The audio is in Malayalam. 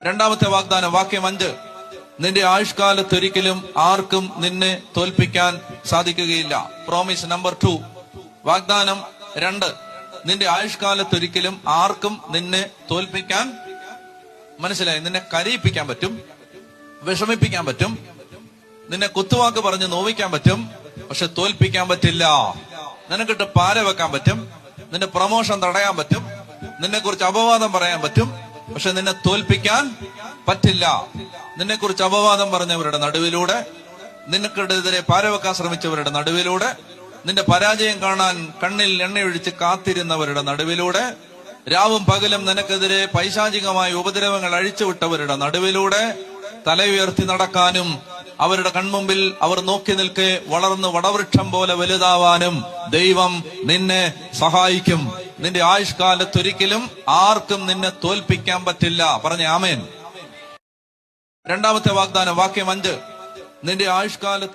രണ്ടാമത്തെ വാഗ്ദാനം, വാക്യം 5. നിന്റെ ആയുഷ്കാലത്തൊരിക്കലും ആർക്കും നിന്നെ തോൽപ്പിക്കാൻ സാധിക്കുകയില്ല. Promise number 2. വാഗ്ദാനം 2. നിന്റെ ആയുഷ്കാലത്തൊരിക്കലും ആർക്കും നിന്നെ തോൽപ്പിക്കാൻ, മനസ്സിലായി, നിന്നെ കരയിപ്പിക്കാൻ പറ്റും, വിഷമിപ്പിക്കാൻ പറ്റും, നിന്നെ കുത്തുവാക്ക് പറഞ്ഞ് നോവിക്കാൻ പറ്റും, പക്ഷെ തോൽപ്പിക്കാൻ പറ്റില്ല. നിനക്കിട്ട് പാര വെക്കാൻ പറ്റും, നിന്റെ പ്രമോഷൻ തടയാൻ പറ്റും, നിന്നെ കുറിച്ച് അപവാദം പറയാൻ പറ്റും, പക്ഷെ നിന്നെ തോൽപ്പിക്കാൻ പറ്റില്ല. നിന്നെ കുറിച്ച് അപവാദം പറഞ്ഞവരുടെ നടുവിലൂടെ, നിനക്കെതിരെ പാരവെക്കാൻ ശ്രമിച്ചവരുടെ നടുവിലൂടെ, നിന്റെ പരാജയം കാണാൻ കണ്ണിൽ എണ്ണയൊഴിച്ച് കാത്തിരുന്നവരുടെ നടുവിലൂടെ, രാവും പകലും നിനക്കെതിരെ പൈശാചികമായ ഉപദ്രവങ്ങൾ അഴിച്ചുവിട്ടവരുടെ നടുവിലൂടെ തല ഉയർത്തി നടക്കാനും അവരുടെ കൺമുമ്പിൽ അവർ നോക്കി നിൽക്കെ വളർന്ന് വടവൃക്ഷം പോലെ വലുതാവാനും ദൈവം നിന്നെ സഹായിക്കും. നിന്റെ ആയുഷ്കാലത്തൊരിക്കലും ആർക്കും നിന്നെ തോൽപ്പിക്കാൻ പറ്റില്ല. പറഞ്ഞ ആമേൻ. രണ്ടാമത്തെ വാഗ്ദാനം, വാക്യം 5. നിന്റെ ആയുഷ്കാലത്ത്